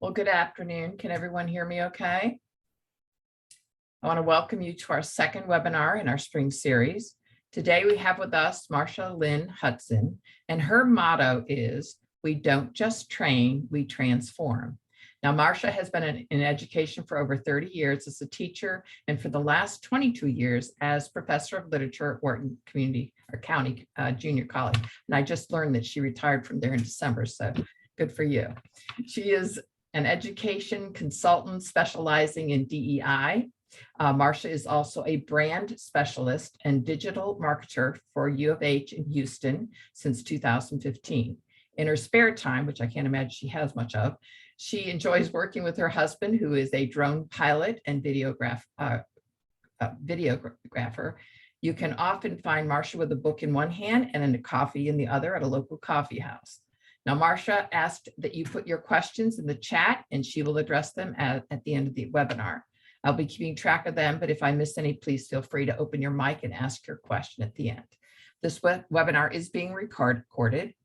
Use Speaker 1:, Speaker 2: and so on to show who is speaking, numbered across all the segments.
Speaker 1: Well, good afternoon. Can everyone hear me okay? I want to welcome you to our second webinar in our spring series. Today we have with us Marsha Lynn Hudson, and her motto is, "We don't just train, we transform." Now, Marsha has been in education for over 30 years as a teacher, and for the last 22 years as professor of literature at Wharton Community or County Junior College. And I just learned that she retired from there in December, so good for you. She is an education consultant specializing in DEI. Marsha is also a brand specialist and digital marketer for U of H in Houston since 2015. In her spare time, which I can't imagine she has much of, she enjoys working with her husband, who is a drone pilot and videographer. You can often find Marsha with a book in one hand and a coffee in the other at a local coffee house. Now, Marsha asked that you put your questions in the chat and she will address them at the end of the webinar. I'll be keeping track of them, but if I miss any, please feel free to open your mic and ask your question at the end. This webinar is being recorded,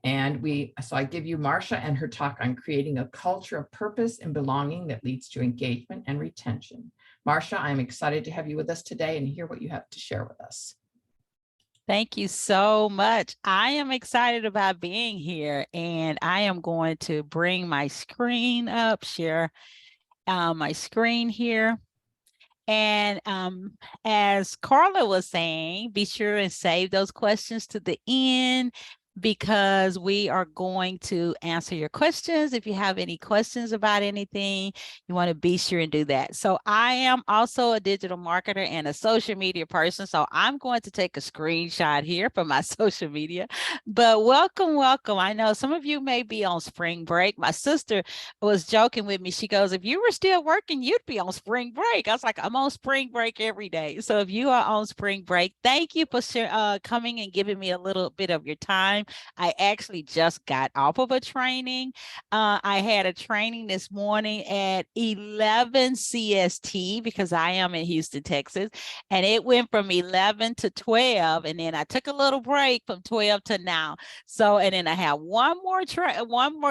Speaker 1: and so I give you Marsha and her talk on creating a culture of purpose and belonging that leads to engagement and retention. Marsha, I'm excited to have you with us today and hear what you have to share with us.
Speaker 2: Thank you so much. I am excited about being here, and I am going to bring my screen up, share my screen here. And as Carla was saying, be sure and save those questions to the end, because we are going to answer your questions. If you have any questions about anything, you want to be sure and do that. So I am also a digital marketer and a social media person. So I'm going to take a screenshot here for my social media. But welcome. I know some of you may be on spring break. My sister was joking with me. She goes, if you were still working, you'd be on spring break. I was like, I'm on spring break every day. So if you are on spring break, thank you for coming and giving me a little bit of your time. I actually just got off of a training. I had a training this morning at 11 CST because I am in Houston, Texas, and it went from 11 to 12, and then I took a little break from 12 to now. So, and then I have one more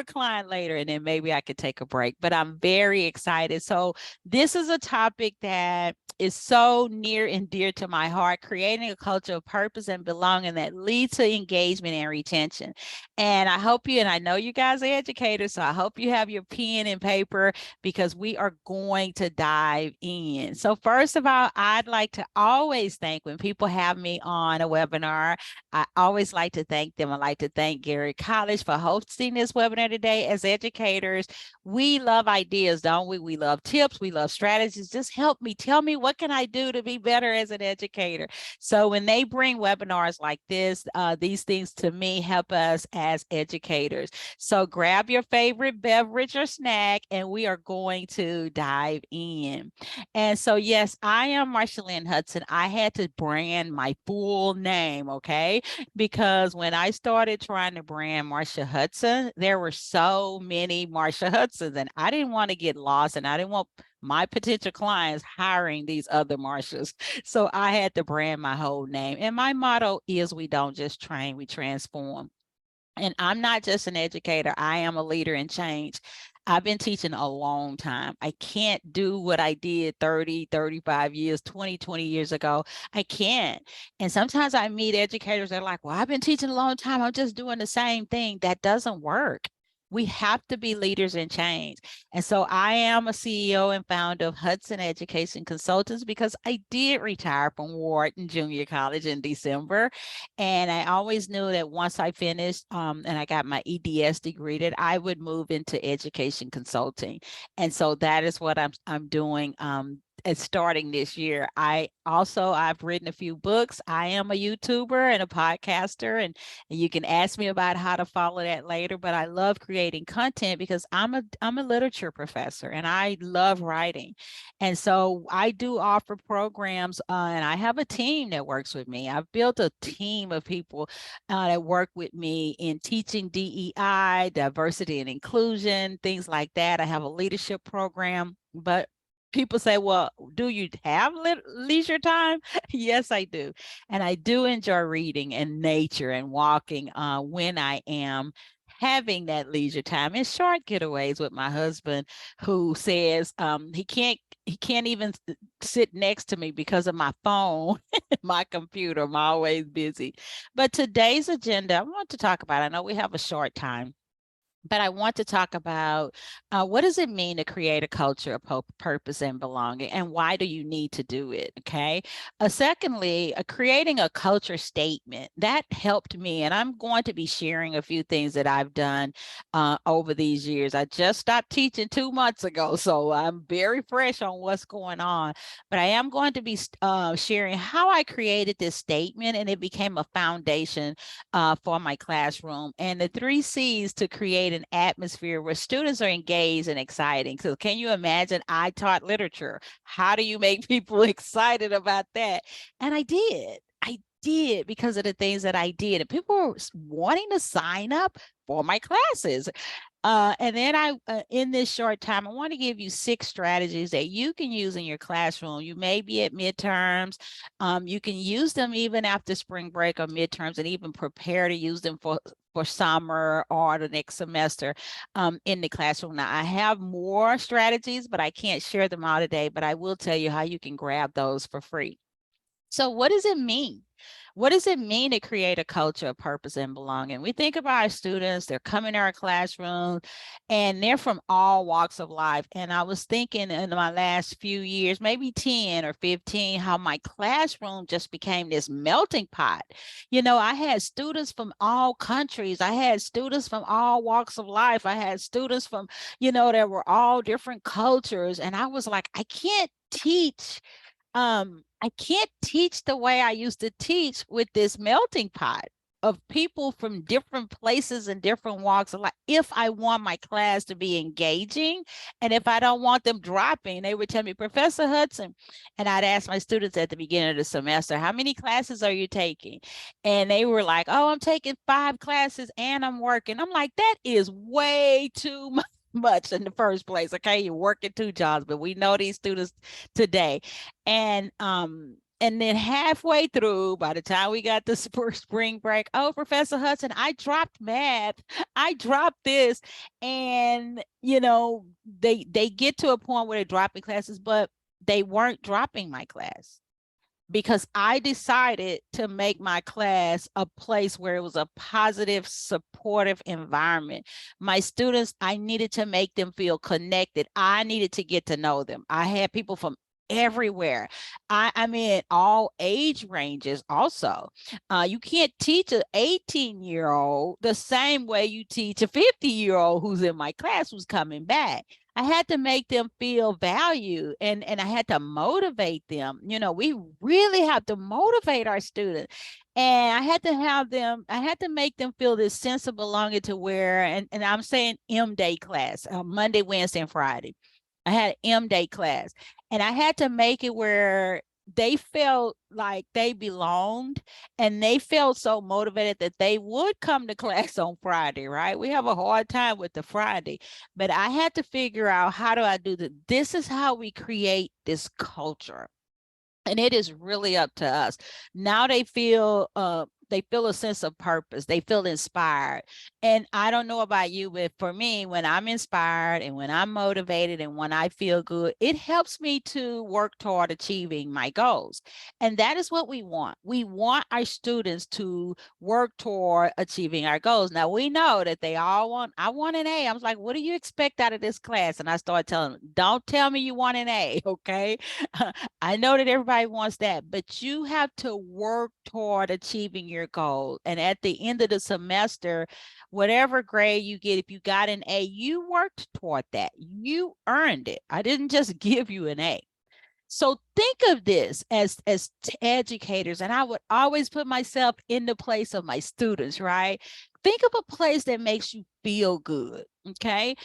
Speaker 2: client later, and then maybe I could take a break, but I'm very excited. So this is a topic that is so near and dear to my heart, creating a culture of purpose and belonging that leads to engagement and retention. And I hope you, and I know you guys are educators, so I hope you have your pen and paper, because we are going to dive in. So first of all, I'd like to always thank, when people have me on a webinar, I always like to thank them. I'd like to thank Garrett College for hosting this webinar today. As educators, we love ideas, don't we? We love tips, we love strategies. Just help me, tell me, what can I do to be better as an educator? So when they bring webinars like this, these things to me help us as educators. So grab your favorite beverage or snack, and we are going to dive in. And so, yes, I am Marsha Lynn Hudson. I had to brand my full name, okay? Because when I started trying to brand Marsha Hudson, there were so many Marsha Hudsons, and I didn't want to get lost, and I didn't want my potential clients hiring these other Marshas. So I had to brand my whole name. And my motto is, we don't just train, we transform. And I'm not just an educator, I am a leader in change. I've been teaching a long time. I can't do what I did 30, 35 years, 20 years ago. I can't. And sometimes I meet educators that are like, well, I've been teaching a long time, I'm just doing the same thing. That doesn't work. We have to be leaders in change. And so I am a CEO and founder of Hudson Education Consultants, because I did retire from Wharton Junior College in December. And I always knew that once I finished and I got my EDS degree, that I would move into education consulting. And so that is what I'm doing starting this year. I've written a few books. I am a YouTuber and a podcaster, and you can ask me about how to follow that later. But I love creating content because I'm a literature professor and I love writing. And so I do offer programs, and I have a team that works with me. I've built a team of people that work with me in teaching DEI, diversity and inclusion, things like that. I have a leadership program, but people say, well, do you have leisure time? Yes, I do. And I do enjoy reading and nature and walking when I am having that leisure time and short getaways with my husband, who says he can't even sit next to me because of my phone, my computer. I'm always busy. But today's agenda, I want to talk about, I know we have a short time, but I want to talk about what does it mean to create a culture of purpose and belonging, and why do you need to do it? Okay. Secondly, creating a culture statement that helped me, and I'm going to be sharing a few things that I've done over these years. I just stopped teaching 2 months ago, so I'm very fresh on what's going on. But I am going to be sharing how I created this statement, and it became a foundation for my classroom, and the 3 C's to create an atmosphere where students are engaged and exciting. So can you imagine? I taught literature. How do you make people excited about that? And I did because of the things that I did. And people were wanting to sign up for my classes. And then in this short time, I want to give you 6 strategies that you can use in your classroom. You may be at midterms. You can use them even after spring break or midterms, and even prepare to use them for summer or the next semester in the classroom. Now, I have more strategies, but I can't share them all today, but I will tell you how you can grab those for free. So what does it mean? What does it mean to create a culture of purpose and belonging? We think about our students, they're coming to our classroom, and they're from all walks of life. And I was thinking in my last few years, maybe 10 or 15, how my classroom just became this melting pot. You know, I had students from all countries. I had students from all walks of life. I had students from, that were all different cultures. And I was like, I can't teach the way I used to teach with this melting pot of people from different places and different walks of life. If I want my class to be engaging, and if I don't want them dropping, they would tell me, Professor Hudson, and I'd ask my students at the beginning of the semester, how many classes are you taking? And they were like, oh, I'm taking 5 classes and I'm working. I'm like, that is way too much in the first place. Okay, you're working 2 jobs, but we know these students today. And then halfway through, by the time we got to spring break, oh, Professor Hudson, I dropped math, I dropped this. And they get to a point where they're dropping classes, but they weren't dropping my class, because I decided to make my class a place where it was a positive, supportive environment. My students, I needed to make them feel connected. I needed to get to know them. I had people from everywhere. I mean, all age ranges also. You can't teach an 18-year-old the same way you teach a 50-year-old who's in my class, who's coming back. I had to make them feel valued, and I had to motivate them. We really have to motivate our students. And I had to make them feel this sense of belonging to where, and I'm saying M-Day class, Monday, Wednesday, and Friday. I had an M-Day class, and I had to make it where they felt like they belonged, and they felt so motivated that they would come to class on Friday, right? We have a hard time with the Friday, but I had to figure out, how do I do this? This is how we create this culture. And it is really up to us. Now they feel a sense of purpose. They feel inspired. And I don't know about you, but for me, when I'm inspired and when I'm motivated and when I feel good, it helps me to work toward achieving my goals. And that is what we want. We want our students to work toward achieving our goals. Now, we know that they all I want an A. I was like, what do you expect out of this class? And I started telling them, don't tell me you want an A, okay? I know that everybody wants that, but you have to work toward achieving your goal. And at the end of the semester, whatever grade you get, if you got an A, you worked toward that. You earned it. I didn't just give you an A. So think of this as educators, and I would always put myself in the place of my students, right? Think of a place that makes you feel good, okay?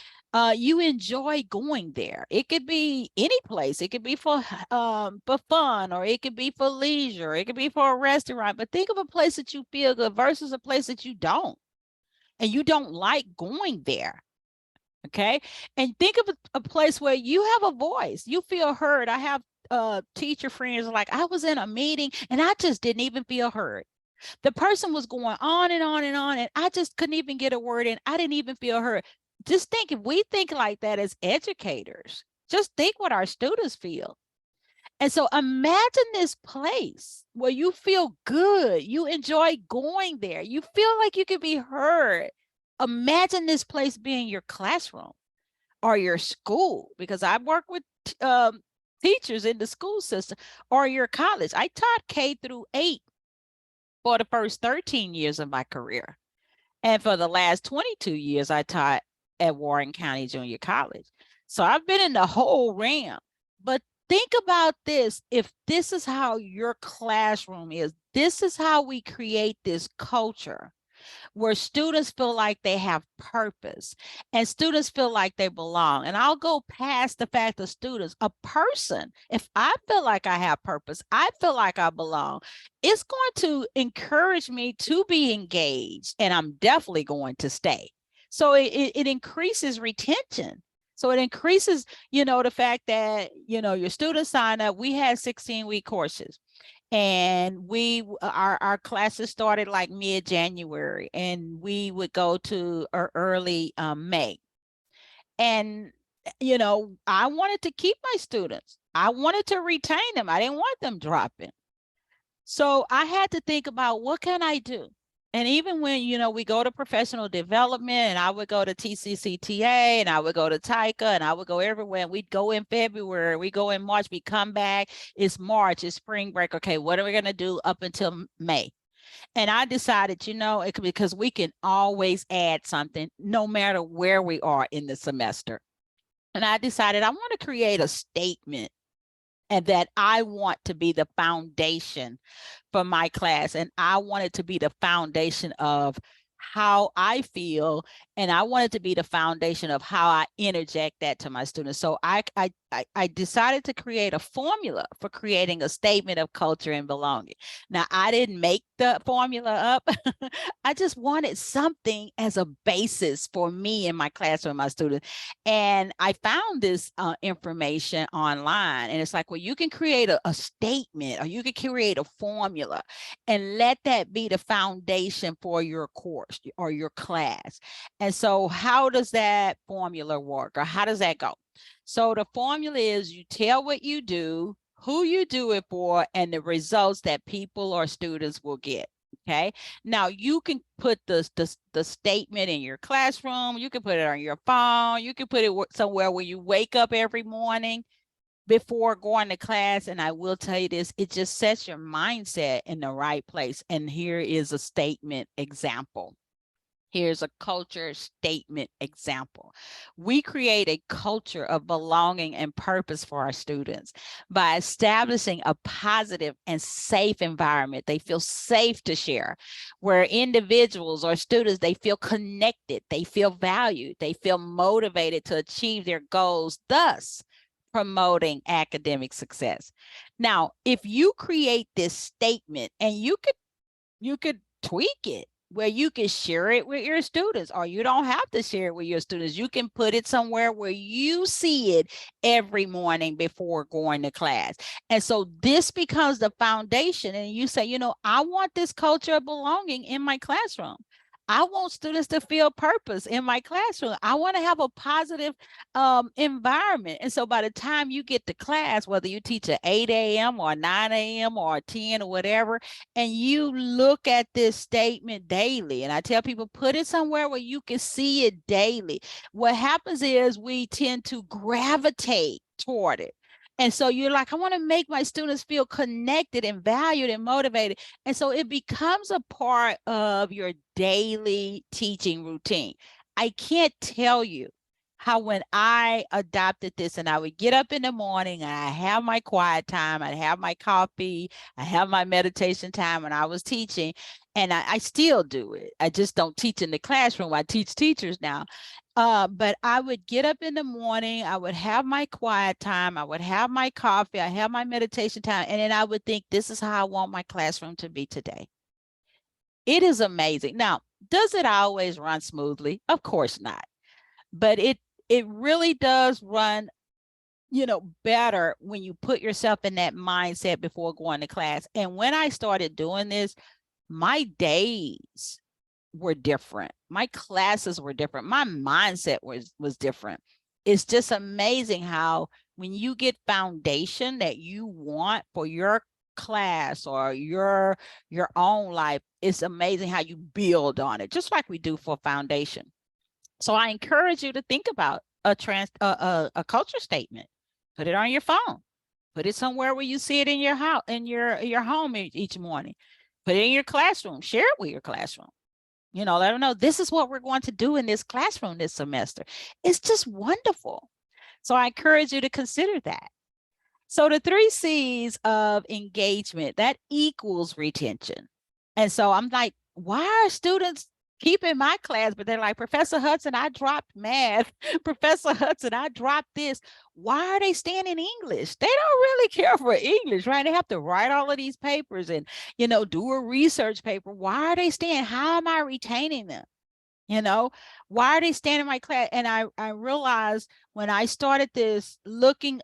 Speaker 2: You enjoy going there. It could be any place. It could be for fun, or it could be for leisure. It could be for a restaurant. But think of a place that you feel good versus a place that you don't, and you don't like going there. Okay. And think of a place where you have a voice, you feel heard. I have teacher friends like, I was in a meeting and I just didn't even feel heard. The person was going on and on and on, and I just couldn't even get a word in. I didn't even feel heard. Just think, if we think like that as educators, just think what our students feel. And so imagine this place where you feel good, you enjoy going there, you feel like you can be heard. Imagine this place being your classroom or your school, because I work with teachers in the school system, or your college. I taught K-8 for the first 13 years of my career. And for the last 22 years, I taught at Wharton County Junior College. So I've been in the whole realm. But think about this. If this is how your classroom is, this is how we create this culture where students feel like they have purpose and students feel like they belong. And I'll go past the fact of students, a person, if I feel like I have purpose, I feel like I belong, it's going to encourage me to be engaged, and I'm definitely going to stay. So it increases retention. So it increases, the fact that, your students sign up. We had 16-week courses. And our classes started like mid-January, and we would go to early May. And I wanted to keep my students. I wanted to retain them. I didn't want them dropping. So I had to think about, what can I do? And even when, we go to professional development, and I would go to TCCTA, and I would go to TICA, and I would go everywhere. And we'd go in February, we go in March, we come back, it's March, it's spring break. Okay, what are we going to do up until May? And I decided, because we can always add something no matter where we are in the semester. And I decided I want to create a statement, and that I want to be the foundation for my class. And I want it to be the foundation of how I feel, and I want it to be the foundation of how I interject that to my students. So I decided to create a formula for creating a statement of culture and belonging. Now, I didn't make the formula up. I just wanted something as a basis for me in my classroom, my students. And I found this information online, and it's like, well, you can create a statement, or you can create a formula, and let that be the foundation for your course or your class. And so how does that formula work, or how does that go? So the formula is, you tell what you do, who you do it for, and the results that people or students will get. Okay. Now you can put the statement in your classroom. You can put it on your phone. You can put it somewhere where you wake up every morning before going to class. And I will tell you this, it just sets your mindset in the right place. And here is a statement example. Here's a culture statement example. We create a culture of belonging and purpose for our students by establishing a positive and safe environment. They feel safe to share, where individuals or students, they feel connected, they feel valued, they feel motivated to achieve their goals, thus promoting academic success. Now, if you create this statement, and you could tweak it, where you can share it with your students, or you don't have to share it with your students. You can put it somewhere where you see it every morning before going to class. And so this becomes the foundation. And you say, I want this culture of belonging in my classroom. I want students to feel purpose in my classroom. I want to have a positive environment. And so by the time you get to class, whether you teach at 8 a.m. or 9 a.m. or 10 or whatever, and you look at this statement daily, and I tell people, put it somewhere where you can see it daily. What happens is we tend to gravitate toward it. And so you're like, I want to make my students feel connected and valued and motivated. And so it becomes a part of your daily teaching routine. I can't tell you how, when I adopted this, and I would get up in the morning and I have my quiet time, I have my coffee, I have my meditation time when I was teaching, and I still do it. I just don't teach in the classroom. I teach teachers now. But I would get up in the morning, I would have my quiet time, I would have my coffee, I have my meditation time, and then I would think, this is how I want my classroom to be today. It is amazing. Now, does it always run smoothly? Of course not. But it really does run, better when you put yourself in that mindset before going to class. And when I started doing this, my days were different. My classes were different. My mindset was different. It's just amazing how when you get foundation that you want for your class or your own life, it's amazing how you build on it, just like we do for foundation. So I encourage you to think about a culture statement. Put it on your phone. Put it somewhere where you see it in your house, in your home each morning. Put it in your classroom. Share it with your classroom. You know, let them know this is what we're going to do in this classroom this semester. It's just wonderful. So I encourage you to consider that. So the 3 C's of engagement, that equals retention. And so I'm like, why are students keeping my class? But they're like, Professor Hudson, I dropped math. Professor Hudson, I dropped this. Why are they staying in English? They don't really care for English, right? They have to write all of these papers and, you know, do a research paper. Why are they staying? How am I retaining them? You know, why are they staying in my class? And I realized when I started this looking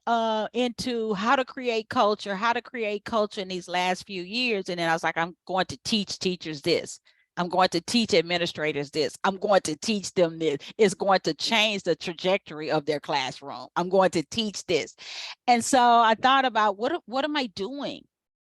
Speaker 2: into how to create culture in these last few years. And then I was like, I'm going to teach teachers this. I'm going to teach administrators this. I'm going to teach them this. It's going to change the trajectory of their classroom. I'm going to teach this. And so I thought about what am I doing?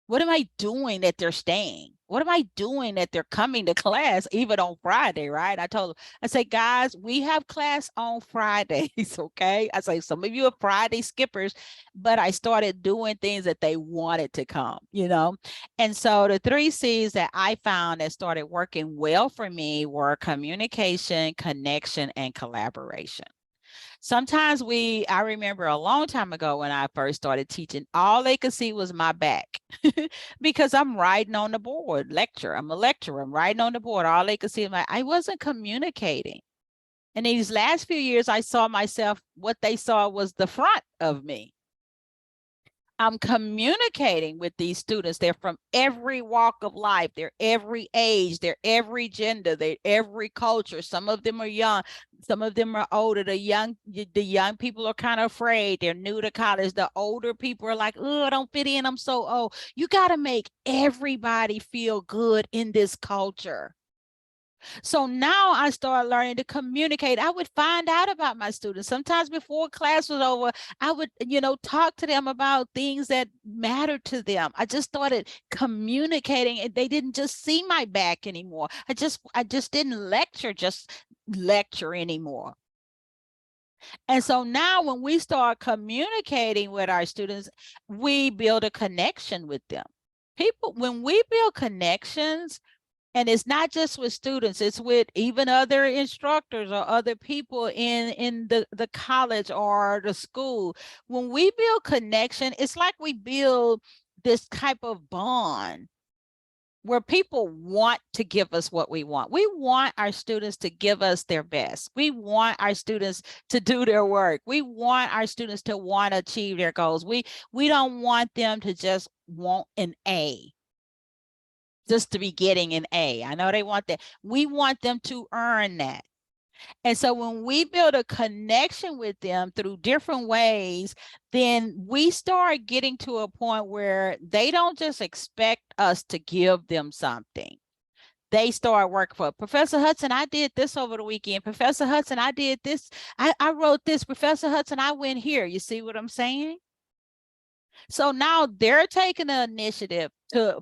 Speaker 2: What am I doing that they're staying? What am I doing that they're coming to class even on Friday, right? I told them, I say, guys, we have class on Fridays, okay? I say, some of you are Friday skippers, but I started doing things that they wanted to come, you know? And so the 3 C's that I found that started working well for me were communication, connection, and collaboration. Sometimes I remember a long time ago when I first started teaching, all they could see was my back because I'm writing on the board, I'm a lecturer, I'm writing on the board. All they could see was I wasn't communicating. And these last few years, I saw myself, what they saw was the front of me. I'm communicating with these students. They're from every walk of life. They're every age. They're every gender. They're every culture. Some of them are young. Some of them are older. The young people are kind of afraid. They're new to college. The older people are like, oh, I don't fit in. I'm so old. You got to make everybody feel good in this culture. So now I started learning to communicate. I would find out about my students. Sometimes before class was over, I would, you know, talk to them about things that mattered to them. I just started communicating, and they didn't just see my back anymore. I just didn't lecture anymore. And so now when we start communicating with our students, we build a connection with them. When we build connections, and it's not just with students, it's with even other instructors or other people in the college or the school. When we build connection, it's like we build this type of bond where people want to give us what we want. We want our students to give us their best. We want our students to do their work. We want our students to want to achieve their goals. We don't want them to just want an A. Just to be getting an A. I know they want that. We want them to earn that. And so when we build a connection with them through different ways, then we start getting to a point where they don't just expect us to give them something. They start working for Professor Hudson. I did this over the weekend. Professor Hudson, I did this. I wrote this. Professor Hudson, I went here. You see what I'm saying? So now they're taking the initiative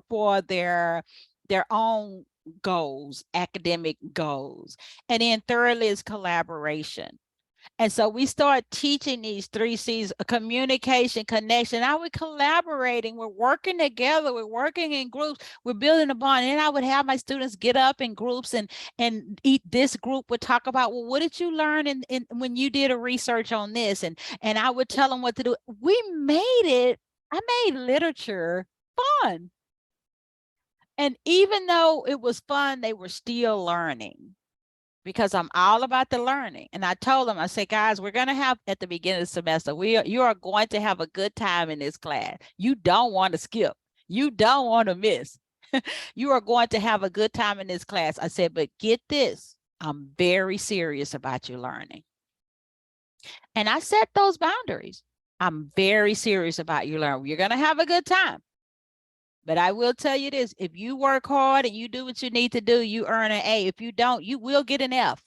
Speaker 2: for their own goals, academic goals. And then thirdly is collaboration. And so we start teaching these 3 C's: communication, connection. Now we're collaborating, we're working together, we're working in groups, we're building a bond. And I would have my students get up in groups and this group would talk about, well, what did you learn in when you did a research on this? And I would tell them what to do. I made literature fun. And even though it was fun, they were still learning, because I'm all about the learning. And I told them, I said, guys, we're going to have at the beginning of the semester, you are going to have a good time in this class. You don't want to skip. You don't want to miss. You are going to have a good time in this class. I said, but get this, I'm very serious about your learning. And I set those boundaries. I'm very serious about your learning. You're going to have a good time. But I will tell you this, if you work hard and you do what you need to do, you earn an A. If you don't, you will get an F.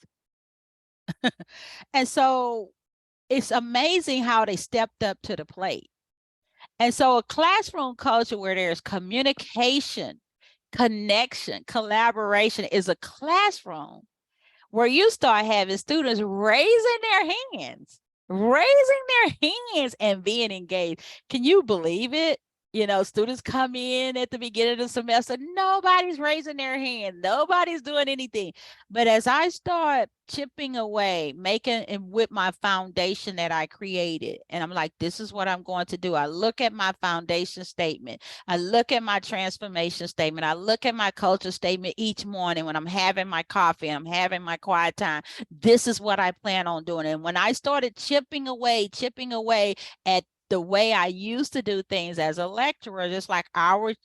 Speaker 2: And so it's amazing how they stepped up to the plate. And so a classroom culture where there's communication, connection, collaboration is a classroom where you start having students raising their hands and being engaged. Can you believe it? You know, students come in at the beginning of the semester, nobody's raising their hand, nobody's doing anything. But as I start chipping away, making and with my foundation that I created, and I'm like, this is what I'm going to do. I look at my foundation statement. I look at my transformation statement. I look at my culture statement each morning when I'm having my coffee and I'm having my quiet time. This is what I plan on doing. And when I started chipping away at the way I used to do things as a lecturer, just like our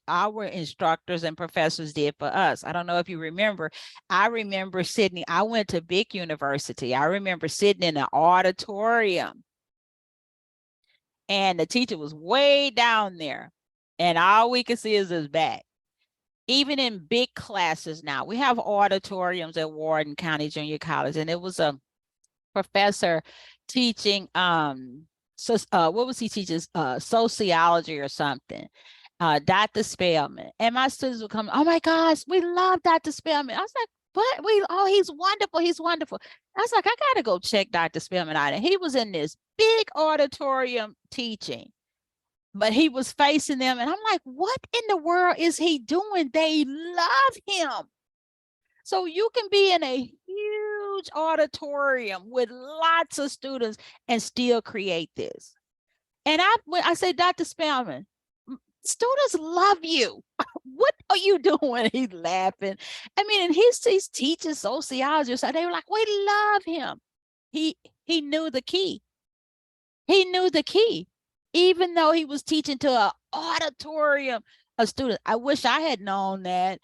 Speaker 2: instructors and professors did for us. I don't know if you remember. I remember sitting, I went to big university. I remember sitting in an auditorium and the teacher was way down there and all we could see is his back. Even in big classes now, we have auditoriums at Wharton County Junior College, and it was a professor teaching so what was he teaching? Sociology or something. Dr. Spellman. And my students would come, oh my gosh, we love Dr. Spellman. I was like, what? He's wonderful. He's wonderful. I was like, I got to go check Dr. Spellman out. And he was in this big auditorium teaching, but he was facing them. And I'm like, what in the world is he doing? They love him. So you can be in a huge auditorium with lots of students and still create this. And I say, Dr. Spellman, students love you. What are you doing? He's laughing. I mean, and he's teaching sociology. So they were like, we love him. He knew the key. He knew the key, even though he was teaching to an auditorium of students. I wish I had known that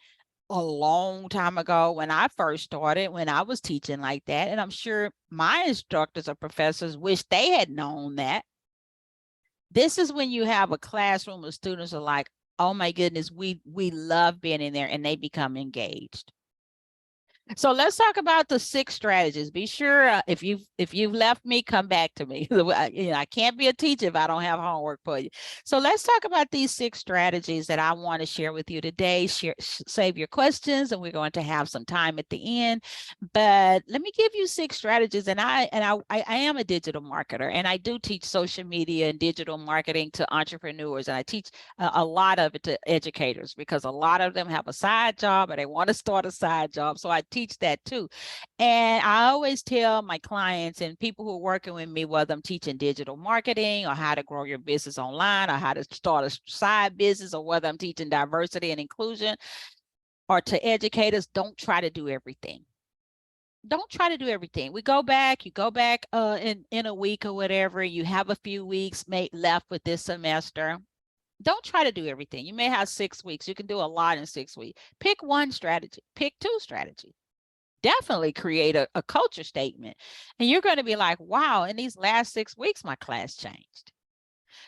Speaker 2: a long time ago when I first started, when I was teaching like that. And I'm sure my instructors or professors wish they had known that. This is when you have a classroom of students are like, oh my goodness, we love being in there, and they become engaged. So let's talk about the 6 strategies. Be sure if you've left me, come back to me. I can't be a teacher if I don't have homework for you. So let's talk about these 6 strategies that I want to share with you today. Save your questions, and we're going to have some time at the end. But let me give you 6 strategies. And I am a digital marketer, and I do teach social media and digital marketing to entrepreneurs, and I teach a lot of it to educators because a lot of them have a side job or they want to start a side job. So I teach that too. And I always tell my clients and people who are working with me, whether I'm teaching digital marketing or how to grow your business online or how to start a side business, or whether I'm teaching diversity and inclusion, or to educators, don't try to do everything. Don't try to do everything. You go back in a week or whatever, you have a few weeks left with this semester. Don't try to do everything. You may have 6 weeks. You can do a lot in 6 weeks. Pick one strategy, pick 2 strategies. Definitely create a culture statement. And you're going to be like, wow, in these last 6 weeks, my class changed.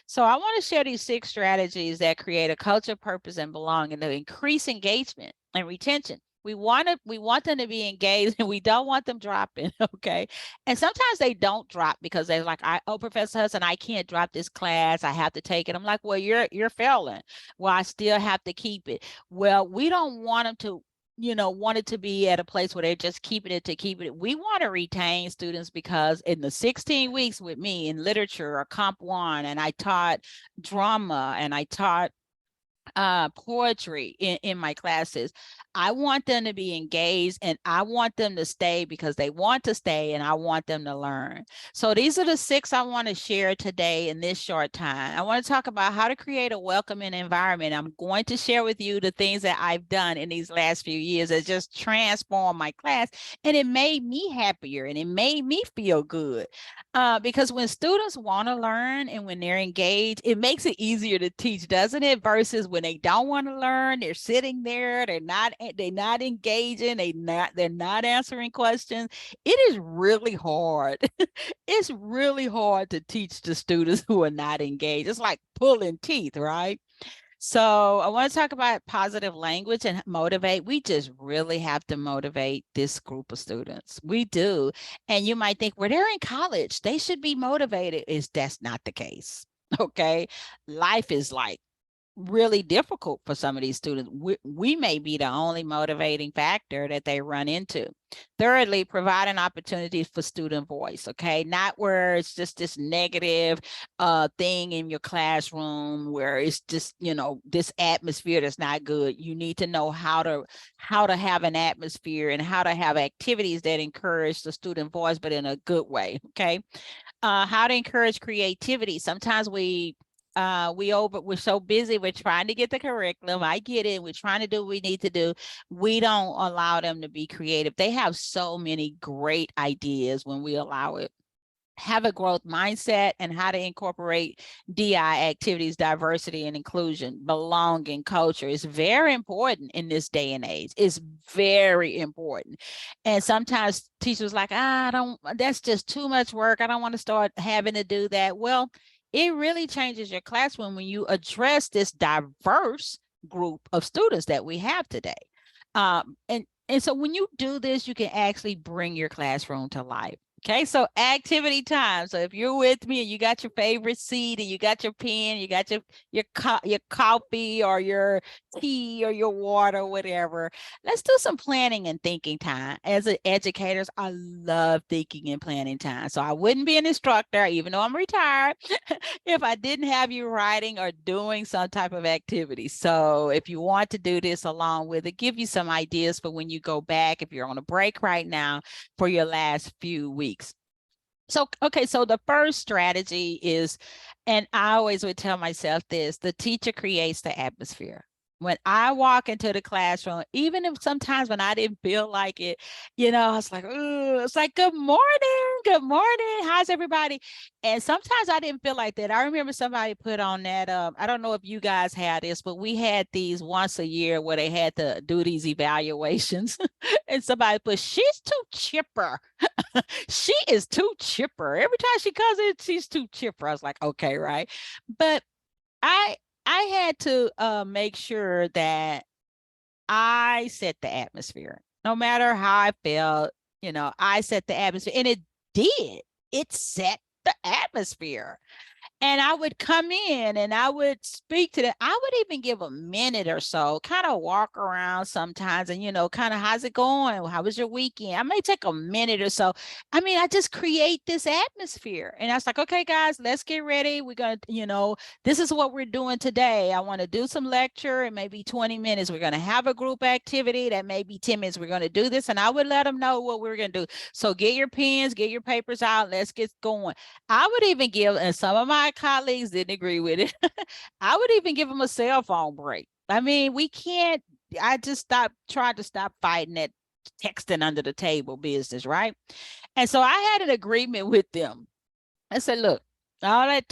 Speaker 2: So I want to share these 6 strategies that create a culture, purpose, and belonging to increase engagement and retention. We want them to be engaged, and we don't want them dropping, okay? And sometimes they don't drop because they're like, oh, Professor Hudson, I can't drop this class. I have to take it. I'm like, well, you're failing. Well, I still have to keep it. Well, we don't want them to want it to be at a place where they're just keeping it to keep it. We want to retain students because in the 16 weeks with me in literature or Comp 1, and I taught drama and I taught poetry in my classes. I want them to be engaged, and I want them to stay because they want to stay, and I want them to learn. So these are the 6 I want to share today in this short time. I want to talk about how to create a welcoming environment. I'm going to share with you the things that I've done in these last few years that just transformed my class, and it made me happier and it made me feel good. Because when students want to learn and when they're engaged, it makes it easier to teach, doesn't it? Versus when they don't want to learn, they're sitting there, they're not engaging, they're not answering questions. It is really hard. It's really hard to teach the students who are not engaged. It's like pulling teeth, right? So I want to talk about positive language and motivate. We just really have to motivate this group of students. We do. And you might think, well, they're in college, they should be motivated. That's not the case. Okay. Life is like really difficult for some of these students. We may be the only motivating factor that they run into. Thirdly, providing opportunities for student voice, okay? Not where it's just this negative thing in your classroom where it's just, you know, this atmosphere that's not good. You need to know how to have an atmosphere and how to have activities that encourage the student voice, but in a good way, okay? How to encourage creativity. Sometimes we're so busy, we're trying to get the curriculum. I get it. We're trying to do what we need to do. We don't allow them to be creative. They have so many great ideas when we allow it. Have a growth mindset and how to incorporate DI activities, diversity and inclusion, belonging, culture is very important in this day and age. It's very important. And sometimes teachers like, that's just too much work. I don't want to start having to do that. Well, it really changes your classroom when you address this diverse group of students that we have today. And so when you do this, you can actually bring your classroom to life. Okay, so activity time. So if you're with me and you got your favorite seat and you got your pen, you got your coffee or your tea or your water, whatever, let's do some planning and thinking time. As educators, I love thinking and planning time. So I wouldn't be an instructor, even though I'm retired, if I didn't have you writing or doing some type of activity. So if you want to do this along with it, give you some ideas for when you go back, if you're on a break right now, for your last few weeks. So, okay, so the first strategy is, and I always would tell myself this, the teacher creates the atmosphere. When I walk into the classroom, even if sometimes when I didn't feel like it, you know, I was like, ooh, it's like, good morning, how's everybody? And sometimes I didn't feel like that. I remember somebody put on that, I don't know if you guys had this, but we had these once a year where they had to do these evaluations and somebody put, she's too chipper. She is too chipper. Every time she comes in, she's too chipper. I was like, okay, right. But I had to make sure that I set the atmosphere. No matter how I felt, you know, I set the atmosphere. And it did. It set the atmosphere. And I would come in and I would speak to them. I would even give a minute or so, kind of walk around sometimes and, you know, kind of, how's it going? How was your weekend? I may take a minute or so. I mean, I just create this atmosphere. And I was like, okay, guys, let's get ready. We're going to, you know, this is what we're doing today. I want to do some lecture. It may be 20 minutes. We're going to have a group activity that may be 10 minutes. We're going to do this. And I would let them know what we're going to do. So get your pens, get your papers out. Let's get going. I would even give, and some of my colleagues didn't agree with it. I would even give them a cell phone break. I mean, we can't, I just tried to stop fighting that texting under the table business, right? And so I had an agreement with them. I said, look, all that,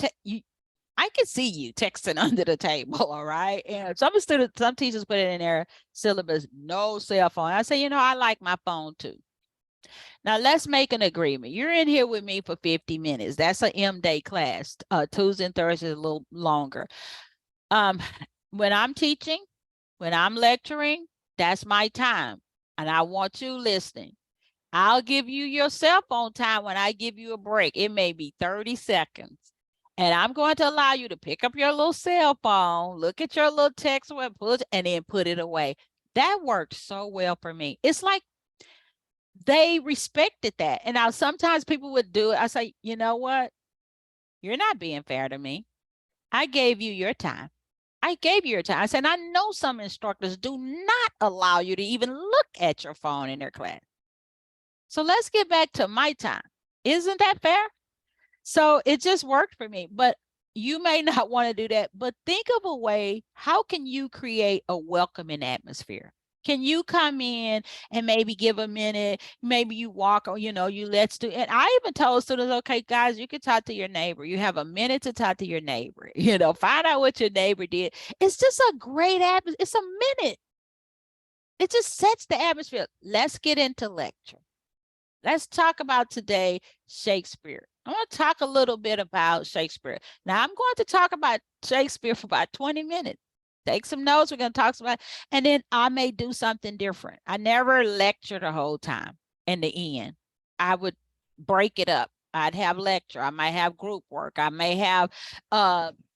Speaker 2: I can see you texting under the table, all right? And some teachers put it in their syllabus, no cell phone. I say, you know, I like my phone too. Now let's make an agreement. You're in here with me for 50 minutes. That's an M-Day class. Tuesday and Thursday is a little longer. When I'm teaching, when I'm lecturing, that's my time. And I want you listening. I'll give you your cell phone time when I give you a break. It may be 30 seconds. And I'm going to allow you to pick up your little cell phone, look at your little text, and then put it away. That worked so well for me. It's like they respected that. And now sometimes people would do it. I say, you know what? You're not being fair to me. I gave you your time. I gave you your time. I said, I know some instructors do not allow you to even look at your phone in their class. So let's get back to my time. Isn't that fair? So it just worked for me. But you may not want to do that. But think of a way, how can you create a welcoming atmosphere? Can you come in and maybe give a minute? Maybe you walk or, you know, let's do. And I even told students, okay, guys, you can talk to your neighbor. You have a minute to talk to your neighbor. You know, find out what your neighbor did. It's just a great atmosphere. It's a minute. It just sets the atmosphere. Let's get into lecture. Let's talk about today Shakespeare. I want to talk a little bit about Shakespeare. Now, I'm going to talk about Shakespeare for about 20 minutes. take some notes. We're going to talk about, and then I may do something different. I never lecture the whole time. In the end, I would break it up. I'd have lecture. I might have group work. I may have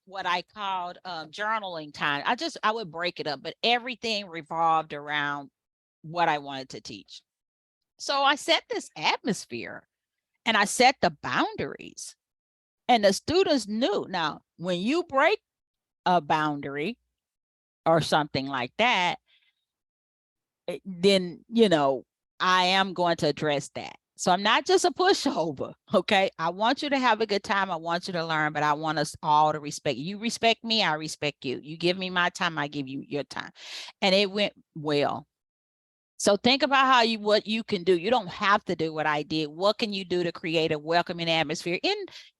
Speaker 2: what I called journaling time. I would break it up, but everything revolved around what I wanted to teach. So I set this atmosphere and I set the boundaries. And the students knew. Now, when you break a boundary or something like that, then, you know, I am going to address that. So I'm not just a pushover, okay? I want you to have a good time. I want you to learn, but I want us all to respect you. You respect me, I respect you. You give me my time, I give you your time. And it went well. So think about what you can do. You don't have to do what I did. What can you do to create a welcoming atmosphere?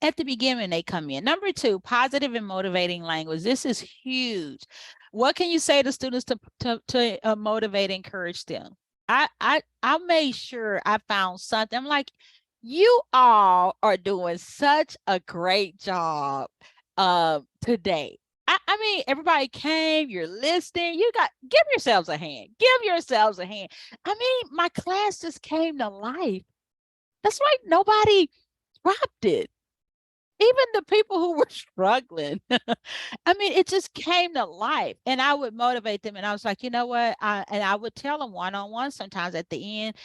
Speaker 2: At the beginning, they come in. Number 2, positive and motivating language. This is huge. What can you say to students to motivate, encourage them? I made sure I found something. I'm like, you all are doing such a great job today. I mean, everybody came, you're listening, give yourselves a hand. Give yourselves a hand. I mean, my class just came to life. That's right. Nobody dropped it. Even the people who were struggling. I mean, it just came to life. And I would motivate them. And I was like, you know what? And I would tell them one-on-one sometimes at the end.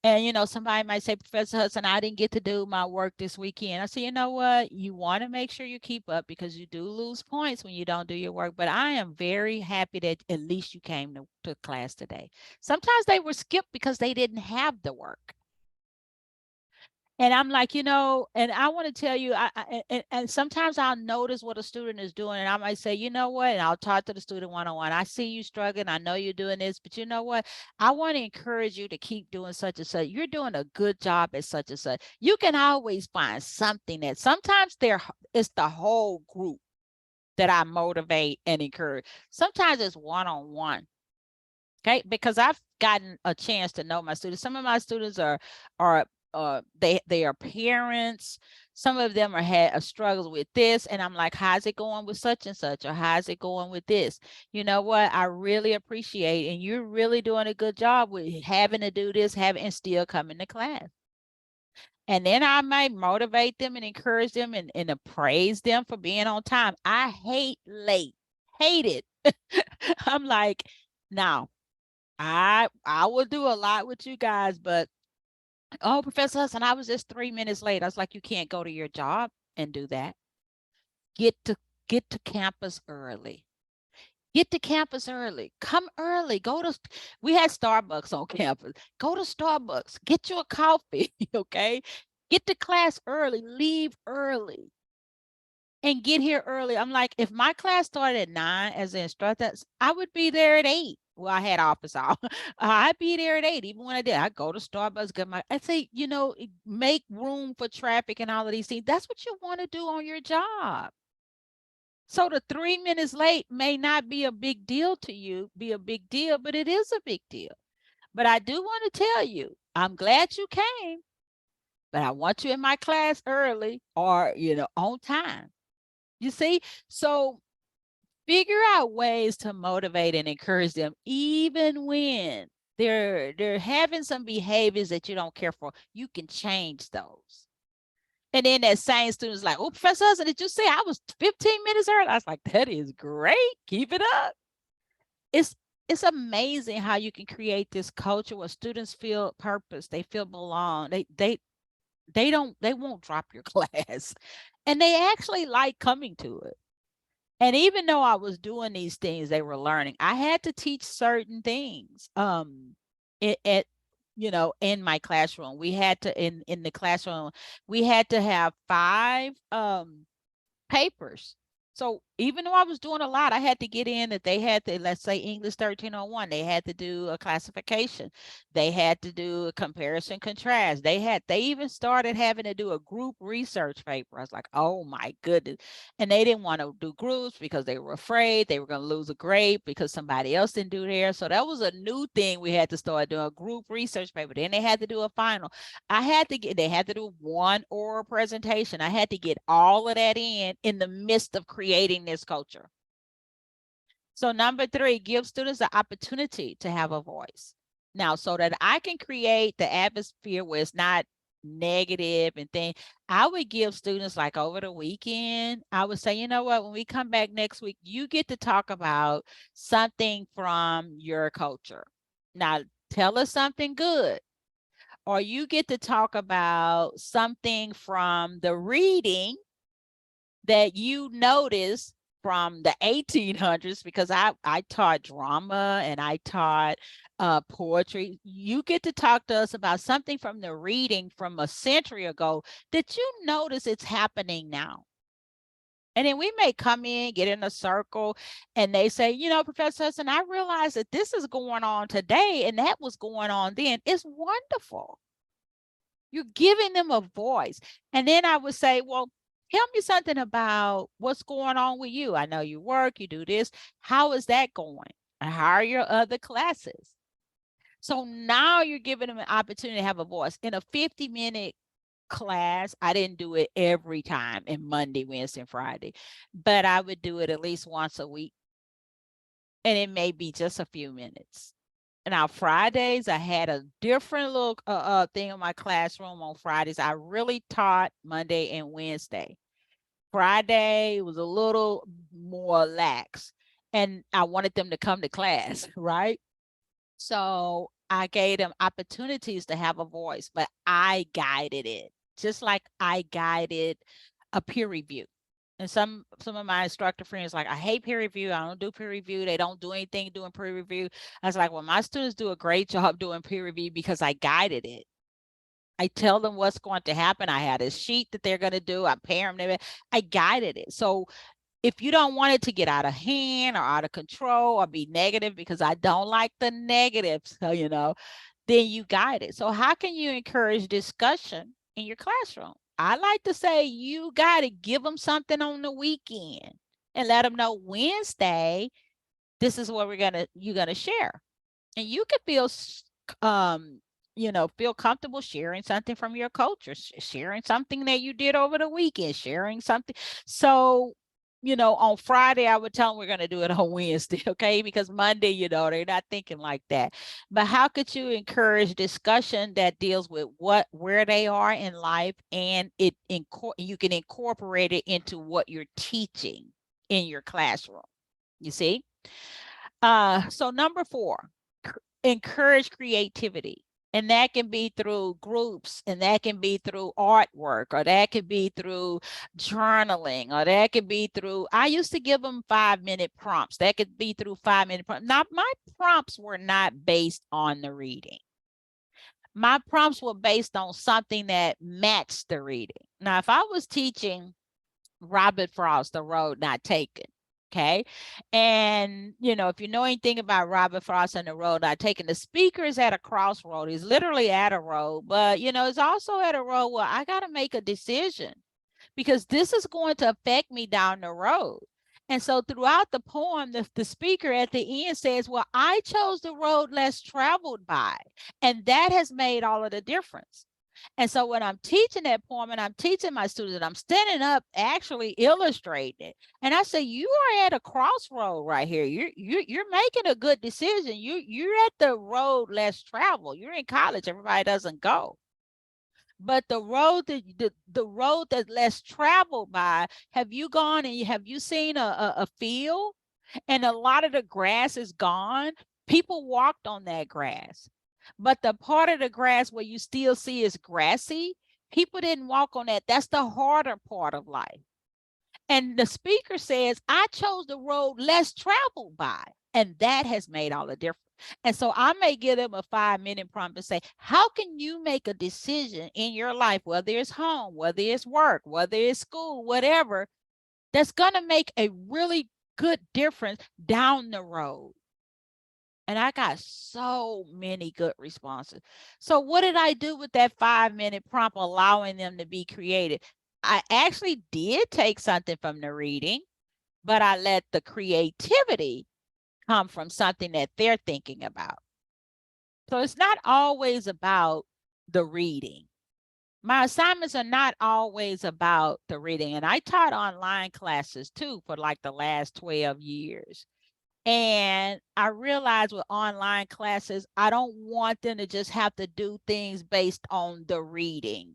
Speaker 2: And, you know, somebody might say, Professor Hudson, I didn't get to do my work this weekend. I say, you know what? You want to make sure you keep up because you do lose points when you don't do your work. But I am very happy that at least you came to class today. Sometimes they were skipped because they didn't have the work. And I'm like, you know, and I want to tell you, and sometimes I'll notice what a student is doing, and I might say, you know what, and I'll talk to the student one-on-one. I see you struggling. I know you're doing this, but you know what? I want to encourage you to keep doing such and such. You're doing a good job at such and such. You can always find something that sometimes it's the whole group that I motivate and encourage. Sometimes it's one-on-one. Okay, because I've gotten a chance to know my students. Some of my students are they are parents. Some of them had a struggle with this, and I'm like, how's it going with such and such, or how's it going with this? You know what? I really appreciate, and you're really doing a good job with having to do this, and still coming to class. And then I might motivate them and encourage them and praise them for being on time. I hate late, hate it. I'm like, now I will do a lot with you guys, but oh, Professor Hudson, I was just 3 minutes late. I was like, you can't go to your job and do that. Get to campus early. Get to campus early. Come early. We had Starbucks on campus. Go to Starbucks. Get you a coffee, okay? Get to class early. Leave early. And get here early. I'm like, if my class started at 9 as an instructor, I would be there at 8. Well, I had office hour. I'd be there at 8. Even when I did, I go to Starbucks, I'd say, you know, make room for traffic and all of these things. That's what you want to do on your job. So the 3 minutes late may not be a big deal to you, but it is a big deal. But I do want to tell you, I'm glad you came, but I want you in my class early or, you know, on time. You see? So figure out ways to motivate and encourage them, even when they're having some behaviors that you don't care for. You can change those. And then that same student's like, oh, Professor Hudson, did you say I was 15 minutes early? I was like, that is great. Keep it up. It's amazing how you can create this culture where students feel purpose, they feel belong. They won't drop your class. And they actually like coming to it. And even though I was doing these things, they were learning. I had to teach certain things. You know, in my classroom, we had to in the classroom, we had to have 5 papers. So even though I was doing a lot, I had to get in that they had to, let's say English 1301, they had to do a classification. They had to do a comparison contrast. They even started having to do a group research paper. I was like, oh my goodness. And they didn't want to do groups because they were afraid they were going to lose a grade because somebody else didn't do theirs. So that was a new thing we had to start doing, a group research paper. Then they had to do a final. They had to do one oral presentation. I had to get all of that in the midst of creating this culture. So number 3, give students the opportunity to have a voice. Now, so that I can create the atmosphere where it's not negative and things, I would give students, like, over the weekend, I would say, you know what, when we come back next week, you get to talk about something from your culture. Now, tell us something good. Or you get to talk about something from the reading that you notice from the 1800s, because I taught drama and I taught poetry. You get to talk to us about something from the reading from a century ago that you notice it's happening now. And then we may come in, get in a circle, and they say, you know, Professor Hudson, I realize that this is going on today and that was going on then. It's wonderful. You're giving them a voice. And then I would say, well, tell me something about what's going on with you. I know you work, you do this. How is that going? How are your other classes? So now you're giving them an opportunity to have a voice. In a 50-minute class, I didn't do it every time in Monday, Wednesday, and Friday, but I would do it at least once a week. And it may be just a few minutes. Now, Fridays, I had a different little thing in my classroom on Fridays. I really taught Monday and Wednesday. Friday was a little more lax, and I wanted them to come to class, right? So I gave them opportunities to have a voice, but I guided it, just like I guided a peer review. And some of my instructor friends like, I hate peer review. I don't do peer review. They don't do anything doing peer review. I was like, well, my students do a great job doing peer review because I guided it. I tell them what's going to happen. I had a sheet that they're going to do. I pair them. I guided it. So if you don't want it to get out of hand or out of control or be negative, because I don't like the negatives, so, you know, then you guide it. So how can you encourage discussion in your classroom? I like to say, you got to give them something on the weekend and let them know Wednesday, this is what you're going to share. And you could feel, feel comfortable sharing something from your culture, sharing something that you did over the weekend, sharing something. So, on Friday, I would tell them we're going to do it on Wednesday, okay? Because Monday, they're not thinking like that. But how could you encourage discussion that deals with where they are in life, and you can incorporate it into what you're teaching in your classroom? You see? So number 4, encourage creativity. And that can be through groups, and that can be through artwork, or that could be through journaling, or that could be through, I used to give them 5-minute prompts. That could be through 5-minute prompts. Now, my prompts were not based on the reading. My prompts were based on something that matched the reading. Now, if I was teaching Robert Frost, The Road Not Taken, okay. And, if you know anything about Robert Frost and The Road Not Taken, the speaker is at a crossroad. He's literally at a road, but, it's also at a road where I got to make a decision, because this is going to affect me down the road. And so throughout the poem, the speaker at the end says, well, I chose the road less traveled by, and that has made all of the difference. And so when I'm teaching that poem and I'm teaching my students, I'm standing up actually illustrating it. And I say, you are at a crossroad right here. You're making a good decision. You're at the road less traveled. You're in college. Everybody doesn't go. But the road that's less traveled by, have you gone and have you seen a field and a lot of the grass is gone? People walked on that grass. But the part of the grass where you still see is grassy, people didn't walk on that. That's the harder part of life. And the speaker says, I chose the road less traveled by, and that has made all the difference. And so I may give them a 5-minute prompt to say, how can you make a decision in your life, whether it's home, whether it's work, whether it's school, whatever, that's going to make a really good difference down the road? And I got so many good responses. So what did I do with that 5-minute prompt, allowing them to be creative? I actually did take something from the reading, but I let the creativity come from something that they're thinking about. So it's not always about the reading. My assignments are not always about the reading. And I taught online classes too for like the last 12 years. And I realized with online classes, I don't want them to just have to do things based on the reading.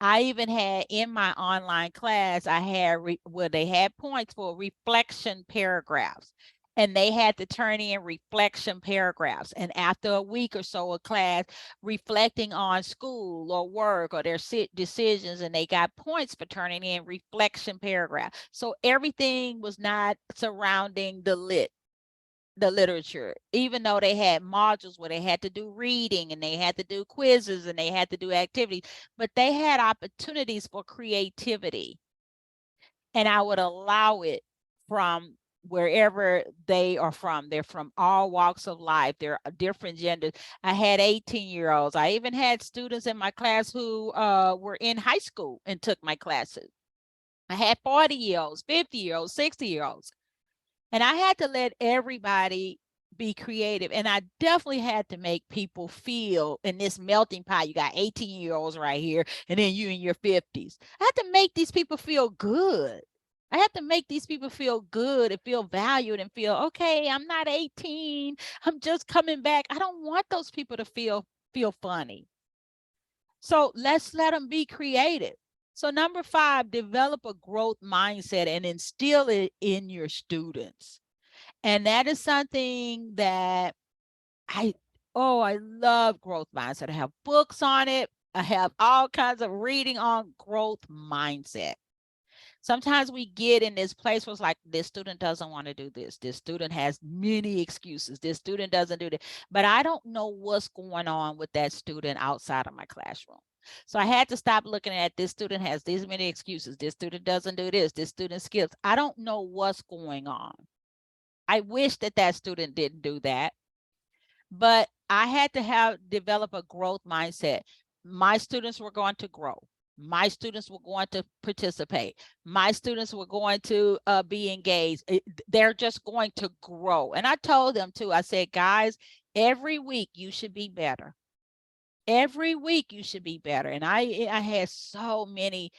Speaker 2: I even had in my online class, I had where they had points for reflection paragraphs, and they had to turn in reflection paragraphs. And after a week or so of class, reflecting on school or work or their decisions, and they got points for turning in reflection paragraph. So everything was not surrounding the literature, even though they had modules where they had to do reading and they had to do quizzes and they had to do activities, but they had opportunities for creativity. And I would allow it from wherever they are from. They're from all walks of life. They're different genders. I had 18-year-olds. I even had students in my class who were in high school and took my classes. I had 40-year-olds, 50-year-olds, 60-year-olds. And I had to let everybody be creative. And I definitely had to make people feel in this melting pot. You got 18-year-olds right here, and then you in your 50s. I had to make these people feel good. I had to make these people feel good and feel valued and feel, okay, I'm not 18. I'm just coming back. I don't want those people to feel funny. So let's let them be creative. So number 5, develop a growth mindset and instill it in your students. And that is something that I love growth mindset. I have books on it. I have all kinds of reading on growth mindset. Sometimes we get in this place where it's like, this student doesn't want to do this. This student has many excuses. This student doesn't do that. But I don't know what's going on with that student outside of my classroom. So I had to stop looking at this student has these many excuses. This student doesn't do this. This student skips. I don't know what's going on. I wish that student didn't do that. But I had to develop a growth mindset. My students were going to grow. My students were going to participate. My students were going to be engaged. They're just going to grow. And I told them too, I said, guys, every week you should be better. Every week you should be better. And I had so many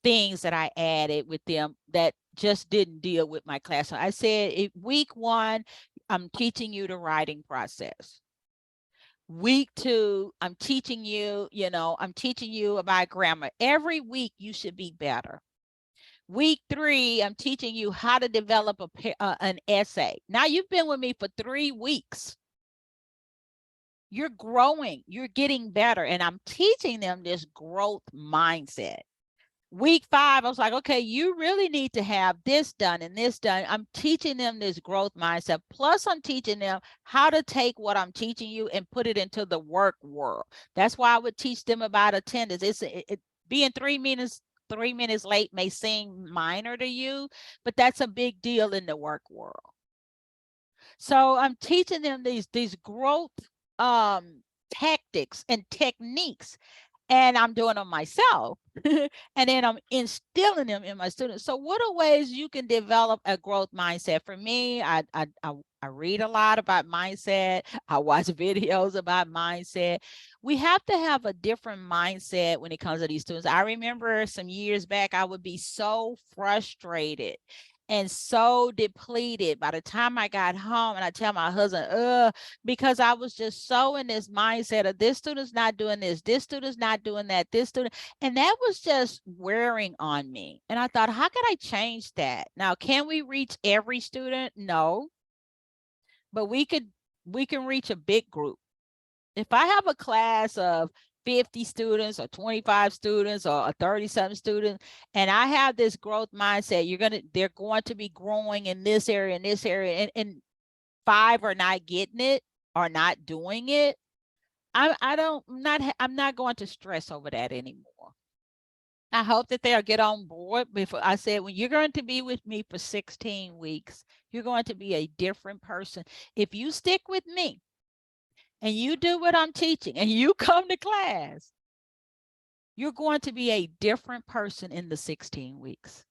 Speaker 2: things that I added with them that just didn't deal with my class. So I said, week 1, I'm teaching you the writing process. Week 2, I'm teaching you, I'm teaching you about grammar. Every week you should be better. Week 3, I'm teaching you how to develop an essay. Now you've been with me for 3 weeks. You're growing, you're getting better. And I'm teaching them this growth mindset. Week 5, I was like, okay, you really need to have this done and this done. I'm teaching them this growth mindset. Plus, I'm teaching them how to take what I'm teaching you and put it into the work world. That's why I would teach them about attendance. Being 3 minutes late may seem minor to you, but that's a big deal in the work world. So I'm teaching them these growth tactics and techniques, and I'm doing them myself. And then I'm instilling them in my students. So what are ways you can develop a growth mindset? For me, I read a lot about mindset. I watch videos about mindset. We have to have a different mindset when it comes to these students. I remember some years back, I would be so frustrated and so depleted by the time I got home, and I tell my husband, because I was just so in this mindset of this student's not doing this student's not doing that, this student, and that was just wearing on me. And I thought, how could I change that? Now, can we reach every student? No, but we can reach a big group. If I have a class of 50 students or 25 students or 30-something students, and I have this growth mindset, they're going to be growing in this area, and 5 are not getting it or not doing it, I'm not going to stress over that anymore. I hope that they'll get on board. Before I said, when you're going to be with me for 16 weeks, you're going to be a different person. If you stick with me and you do what I'm teaching and you come to class, you're going to be a different person in the 16 weeks.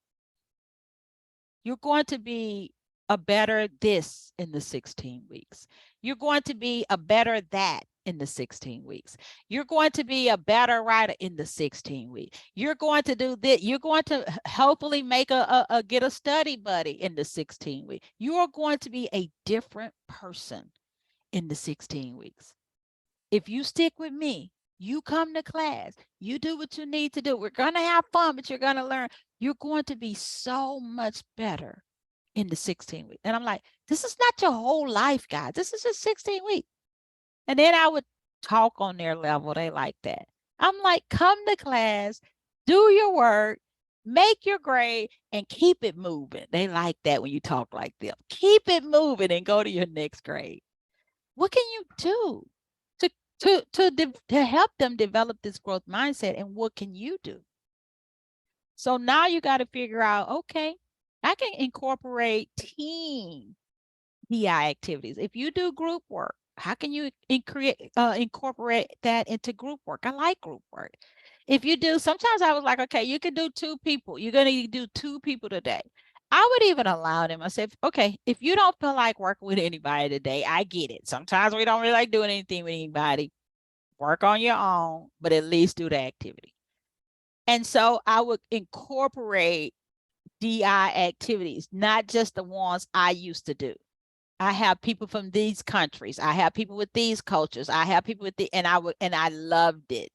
Speaker 2: You're going to be a better this in the 16 weeks. You're going to be a better that in the 16 weeks. You're going to be a better writer in the 16 weeks. You're going to do this. You're going to hopefully make get a study buddy in the 16 weeks. You are going to be a different person in the 16 weeks. If you stick with me, you come to class, you do what you need to do. We're going to have fun, but you're going to learn. You're going to be so much better in the 16 weeks. And I'm like, this is not your whole life, guys. This is just 16 weeks. And then I would talk on their level. They like that. I'm like, come to class, do your work, make your grade, and keep it moving. They like that when you talk like them. Keep it moving and go to your next grade. What can you do to help them develop this growth mindset? And what can you do? So now you got to figure out, okay, I can incorporate team DI activities. If you do group work, how can you incorporate that into group work? I like group work. If you do, sometimes I was like, okay, you can do 2 people. You're going to do 2 people today. I would even allow them. I said, okay, if you don't feel like working with anybody today, I get it. Sometimes we don't really like doing anything with anybody. Work on your own, but at least do the activity. And so I would incorporate DI activities, not just the ones I used to do. I have people from these countries. I have people with these cultures. I have people with and I loved it.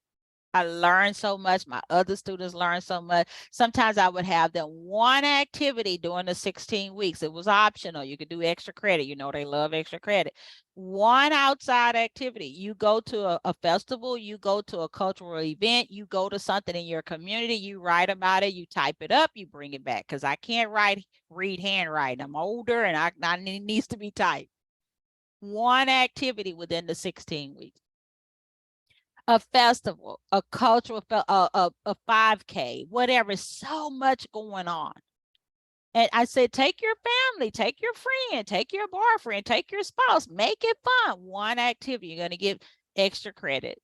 Speaker 2: I learned so much. My other students learned so much. Sometimes I would have them one activity during the 16 weeks. It was optional. You could do extra credit. You know, they love extra credit. One outside activity. You go to a festival, you go to a cultural event, you go to something in your community, you write about it, you type it up, you bring it back. Because I can't read handwriting. I'm older and I needs to be typed. One activity within the 16 weeks. A festival, a cultural, a 5K, whatever. So much going on. And I said, take your family, take your friend, take your boyfriend, take your spouse, make it fun. One activity, you're going to give extra credit.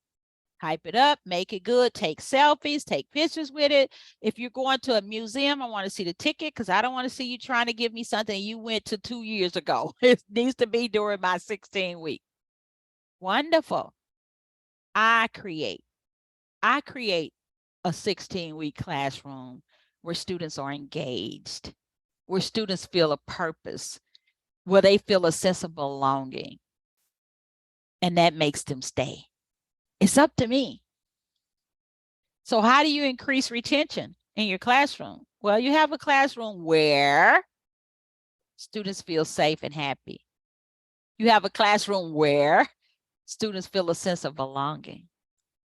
Speaker 2: Hype it up, make it good, take selfies, take pictures with it. If you're going to a museum, I want to see the ticket because I don't want to see you trying to give me something you went to 2 years ago. It needs to be during my 16 weeks. Wonderful. I create a 16-week classroom where students are engaged, where students feel a purpose, where they feel a sense of belonging. And that makes them stay. It's up to me. So how do you increase retention in your classroom? Well, you have a classroom where students feel safe and happy. You have a classroom where students feel a sense of belonging.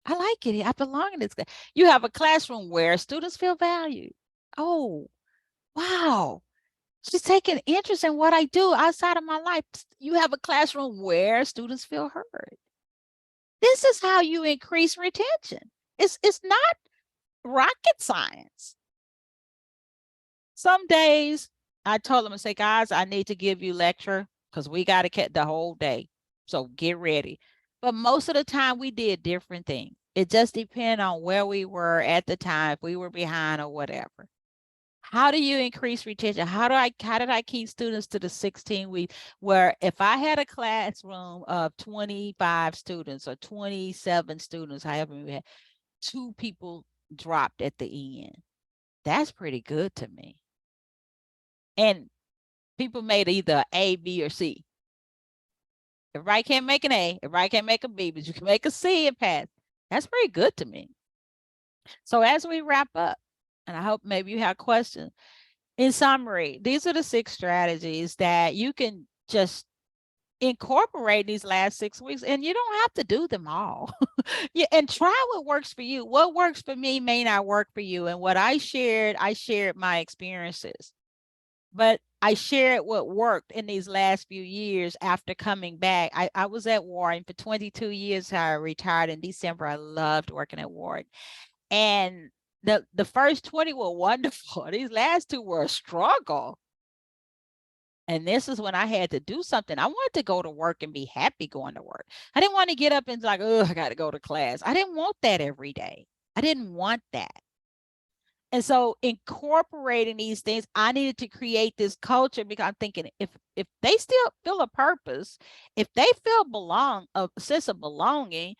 Speaker 2: I like it. I belong in this. You have a classroom where students feel valued. Oh, wow. She's taking interest in what I do outside of my life. You have a classroom where students feel heard. This is how you increase retention. It's not rocket science. Some days I told them, I say, guys, I need to give you lecture because we got to get the whole day. So get ready. But most of the time we did different things. It just depends on where we were at the time, if we were behind or whatever. How do you increase retention? How did I keep students to the 16 weeks where if I had a classroom of 25 students or 27 students, however we had, 2 people dropped at the end. That's pretty good to me. And people made either A, B, or C. Everybody can't make an A, everybody can't make a B, but you can make a C and pass. That's pretty good to me. So as we wrap up, and I hope maybe you have questions. In summary, these are the 6 strategies that you can just incorporate these last 6 weeks, and you don't have to do them all. Yeah, and try what works for you. What works for me may not work for you. And what I shared my experiences, but I shared what worked in these last few years after coming back. I was at Wharton for 22 years. I retired in December. I loved working at Wharton. And the first 20 were wonderful. These last 2 were a struggle. And this is when I had to do something. I wanted to go to work and be happy going to work. I didn't want to get up and like, oh, I got to go to class. I didn't want that every day. I didn't want that. And so incorporating these things, I needed to create this culture because I'm thinking if they still feel a purpose, if they feel a sense of belonging,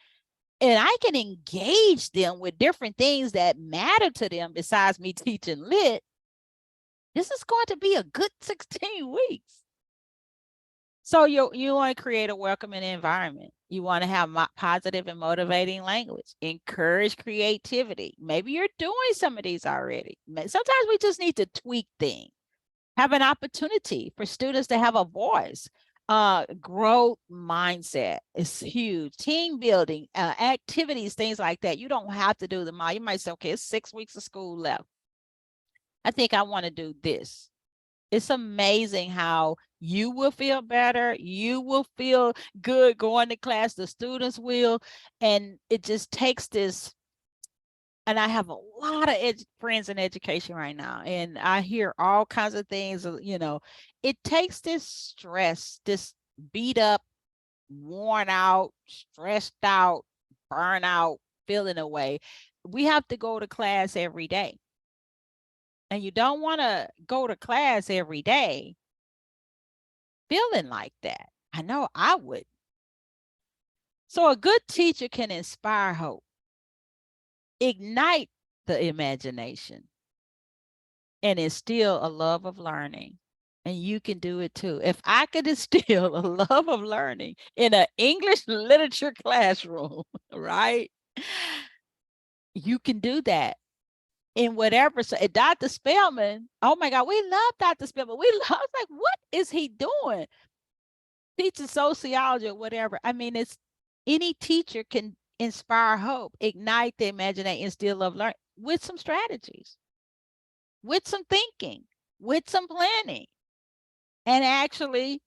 Speaker 2: and I can engage them with different things that matter to them besides me teaching lit, this is going to be a good 16 weeks. So you want to create a welcoming environment. You want to have positive and motivating language. Encourage creativity. Maybe you're doing some of these already. Sometimes we just need to tweak things. Have an opportunity for students to have a voice. Growth mindset is huge. Team building, activities, things like that. You don't have to do them all. You might say, okay, it's 6 weeks of school left. I think I want to do this. It's amazing how you will feel better. You will feel good going to class. The students will. And it just takes this. And I have a lot of friends in education right now. And I hear all kinds of things, it takes this stress, this beat up, worn out, stressed out, burnout feeling away. We have to go to class every day. And you don't want to go to class every day feeling like that. I know I would. So a good teacher can inspire hope, ignite the imagination, and instill a love of learning. And you can do it too. If I could instill a love of learning in an English literature classroom, right? You can do that in whatever. So Dr. Spellman, oh my God, we love Dr. Spellman. We love, like, what is he doing? Teaching sociology or whatever. I mean, it's any teacher can inspire hope, ignite the imagination, instill love, learn with some strategies, with some thinking, with some planning, and actually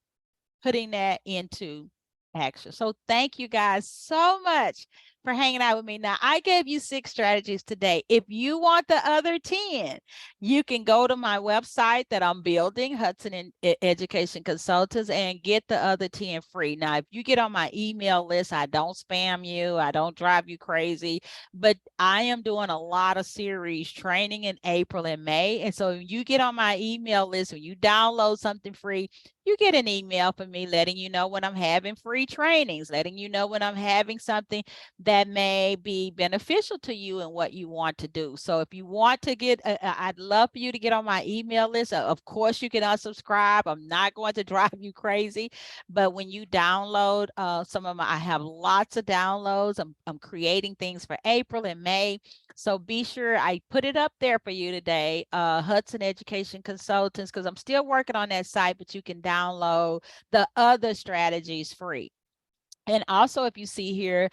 Speaker 2: putting that into action. So thank you guys so much for hanging out with me. Now, I gave you 6 strategies today. If you want the other 10, you can go to my website that I'm building, Hudson Education Consultants, and get the other 10 free. Now, if you get on my email list, I don't spam you. I don't drive you crazy, but I am doing a lot of series training in April and May. And so you get on my email list, when you download something free, you get an email from me letting you know when I'm having free trainings, letting you know when I'm having something that may be beneficial to you and what you want to do. So if you want to get, I'd love for you to get on my email list. Of course, you can unsubscribe. I'm not going to drive you crazy, but when you download some of I have lots of downloads. I'm creating things for April and May. So be sure I put it up there for you today, Hudson Education Consultants, because I'm still working on that site, but you can download the other strategies free. And also, if you see here,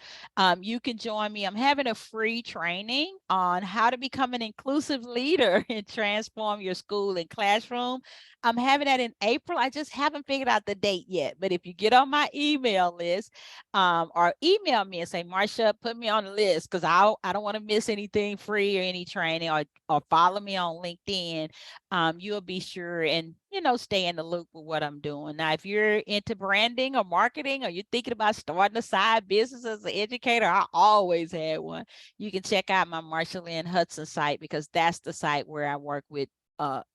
Speaker 2: you can join me. I'm having a free training on how to become an inclusive leader and transform your school and classroom. I'm having that in April. I just haven't figured out the date yet. But if you get on my email list or email me and say, Marsha, put me on the list, because I don't want to miss anything free or any training, or follow me on LinkedIn, you'll be sure and stay in the loop with what I'm doing. Now, if you're into branding or marketing, or you're thinking about starting a side business as an educator, I always had one. You can check out my Marsha Lynn Hudson site, because that's the site where I work with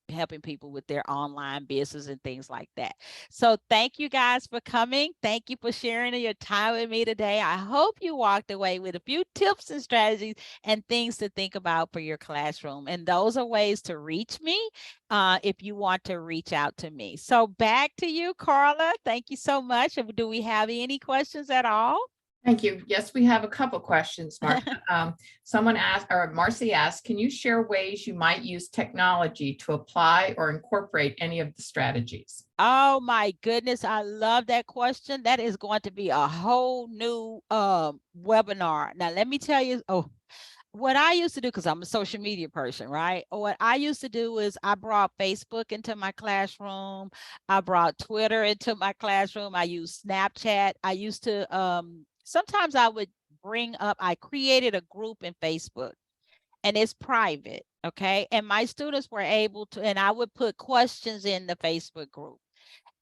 Speaker 2: helping people with their online business and things like that. So thank you guys for coming. Thank you for sharing your time with me today. I hope you walked away with a few tips and strategies and things to think about for your classroom. And those are ways to reach me if you want to reach out to me. So back to you, Carla. Thank you so much. Do we have any questions at all?
Speaker 1: Thank you. Yes, we have a couple questions, Marsha. Someone asked, or Marcy asked, can you share ways you might use technology to apply or incorporate any of the strategies?
Speaker 2: Oh my goodness, I love that question. That is going to be a whole new webinar. Now, let me tell you, what I used to do, because I'm a social media person, right? What I used to do is I brought Facebook into my classroom. I brought Twitter into my classroom. I used Snapchat. I used to, sometimes I would I created a group in Facebook, and it's private, okay? And my students were able to, and I would put questions in the Facebook group.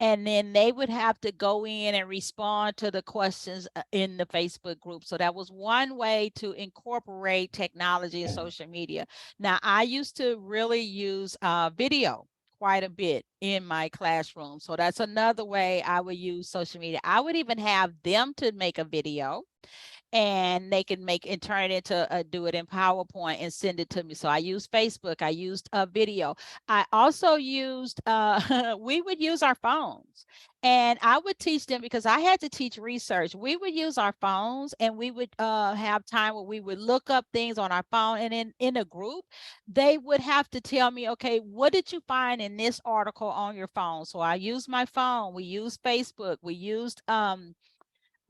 Speaker 2: and then they would have to go in and respond to the questions in the Facebook group. So that was one way to incorporate technology and social media. Now, I used to really use video quite a bit in my classroom. So that's another way I would use social media. I would even have them to make a video, and they can make and turn it into do it in PowerPoint and send it to me. So I used Facebook, I used a video. I also used we would use our phones, and I would teach them because I had to teach research. We would use our phones, and we would have time where we would look up things on our phone, and in a group they would have to tell me, okay, what did you find in this article on your phone? So I used my phone, we used Facebook, we used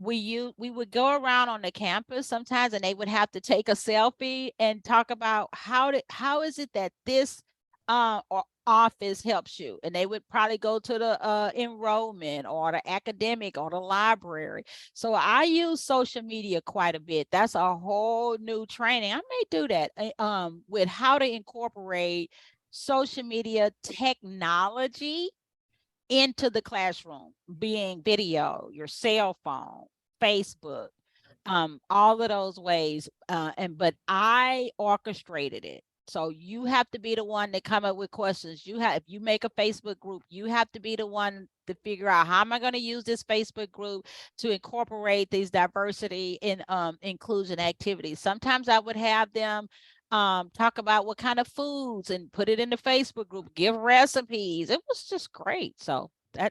Speaker 2: we would go around on the campus sometimes, and they would have to take a selfie and talk about how is it that this office helps you, and they would probably go to the enrollment or the academic or the library. So I use social media quite a bit. That's a whole new training. I may do that with how to incorporate social media technology into the classroom, being video, your cell phone, Facebook, all of those ways. But I orchestrated it. So you have to be the one to come up with questions. If you make a Facebook group, you have to be the one to figure out, how am I going to use this Facebook group to incorporate these diversity and inclusion activities. Sometimes I would have them talk about what kind of foods and put it in the Facebook group, give recipes. It was just great. So I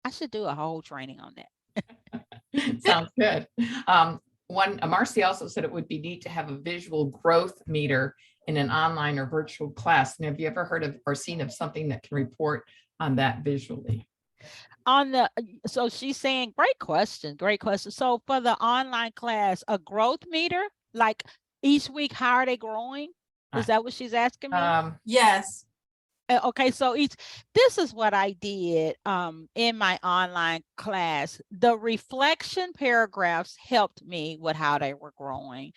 Speaker 2: should do a whole training on that.
Speaker 1: Sounds good. Marcy also said it would be neat to have a visual growth meter in an online or virtual class. And have you ever heard of or seen of something that can report on that visually?
Speaker 2: So she's saying, great question. So for the online class, a growth meter, like each week, how are they growing? Is that what she's asking me?
Speaker 3: Yes.
Speaker 2: Okay, so this is what I did in my online class. The reflection paragraphs helped me with how they were growing.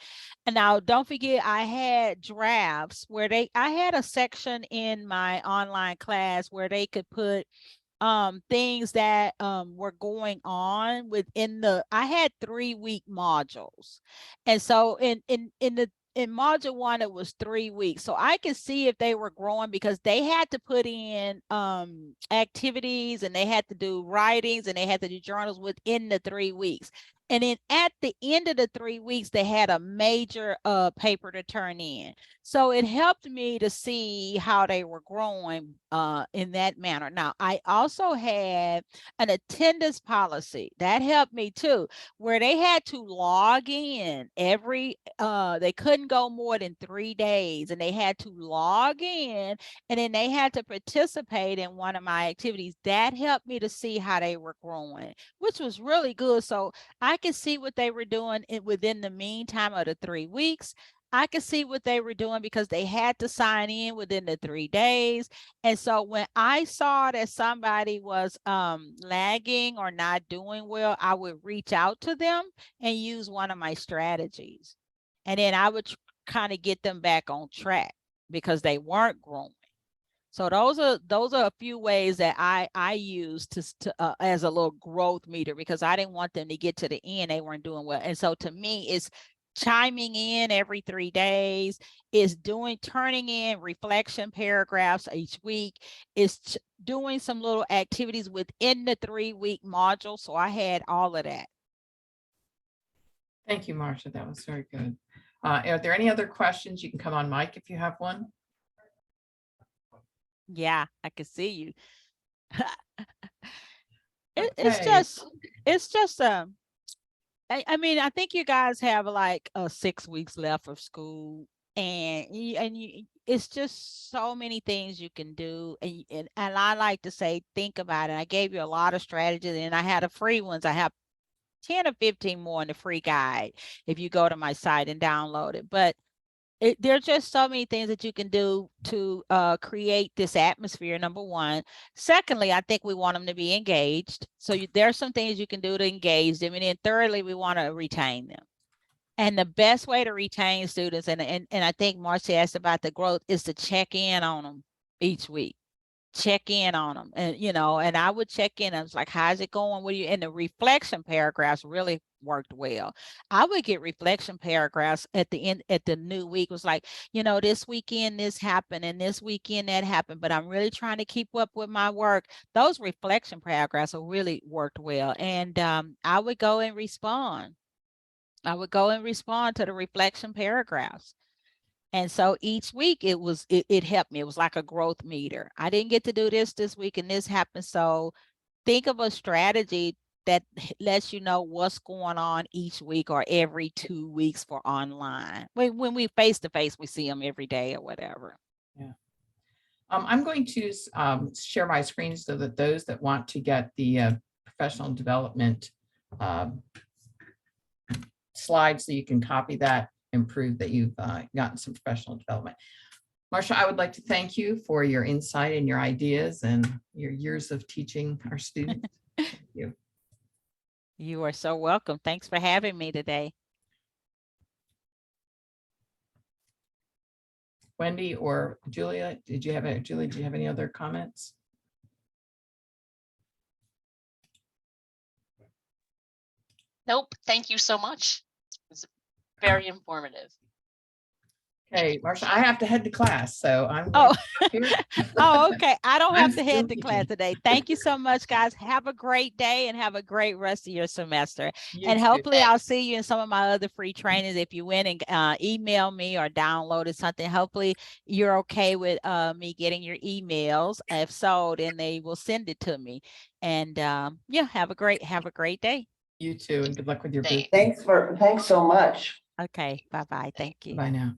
Speaker 2: And now don't forget, I had drafts where I had a section in my online class where they could put things that were going on within I had 3-week modules. And so in module 1, it was 3 weeks. So I could see if they were growing, because they had to put in activities, and they had to do writings, and they had to do journals within the 3 weeks. And then at the end of the 3 weeks, they had a major paper to turn in. So it helped me to see how they were growing in that manner. Now, I also had an attendance policy that helped me too, where they had to log in they couldn't go more than 3 days, and they had to log in, and then they had to participate in one of my activities. That helped me to see how they were growing, which was really good. So I could see what they were doing within the meantime of the 3 weeks. I could see what they were doing because they had to sign in within the 3 days. And so when I saw that somebody was lagging or not doing well, I would reach out to them and use one of my strategies. And then I would kind of get them back on track because they weren't growing. So those are a few ways that I use to as a little growth meter, because I didn't want them to get to the end, they weren't doing well. And so to me, it's chiming in every 3 days, is turning in reflection paragraphs each week, is doing some little activities within the 3-week module. So I had all of that.
Speaker 1: Thank you, Marsha. That was very good. Are there any other questions? You can come on mic if you have one.
Speaker 2: Yeah, I can see you.
Speaker 1: Okay.
Speaker 2: It's just I mean, I think you guys have like 6 weeks left of school, and it's just so many things you can do. And I like to say, think about it. I gave you a lot of strategies, and I had the free ones. I have 10 or 15 more in the free guide if you go to my site and download it. But there's just so many things that you can do to create this atmosphere, number one. Secondly, I think we want them to be engaged. So there's some things you can do to engage them. And then thirdly, we want to retain them. And the best way to retain students, and I think Marsha asked about the growth, is to check in on them each week. check in on them. And, and I would check in. I was like, how's it going? What do you, and the reflection paragraphs really worked well. I would get reflection paragraphs at the end, at the new week. It was like, this weekend this happened and this weekend that happened, but I'm really trying to keep up with my work. Those reflection paragraphs really worked well. And I would go and respond. I would go and respond to the reflection paragraphs. And so each week it helped me. It was like a growth meter. I didn't get to do this week and this happened. So think of a strategy that lets you know what's going on each week or every 2 weeks for online. When we face to face, we see them every day or whatever.
Speaker 1: Yeah. I'm going to share my screen so that those that want to get the professional development slides, so you can copy that and prove that you've gotten some professional development. Marsha, I would like to thank you for your insight and your ideas and your years of teaching our students. Thank you.
Speaker 2: You are so welcome. Thanks for having me today.
Speaker 1: Wendy or Julia, did you have any other comments?
Speaker 3: Nope. Thank you so much. It's very informative.
Speaker 1: Okay, Marsha, I have to head to class, so I'm
Speaker 2: oh, okay. I don't have to head to class today. Thank you so much, guys. Have a great day and have a great rest of your semester. And hopefully I'll see you in some of my other free trainings. If you went and email me or downloaded something, hopefully you're okay with me getting your emails. If so, then they will send it to me. And yeah, have a great day.
Speaker 1: You too, and good luck with your business.
Speaker 4: Thanks so much.
Speaker 2: Okay, bye-bye. Thank you.
Speaker 1: Bye now.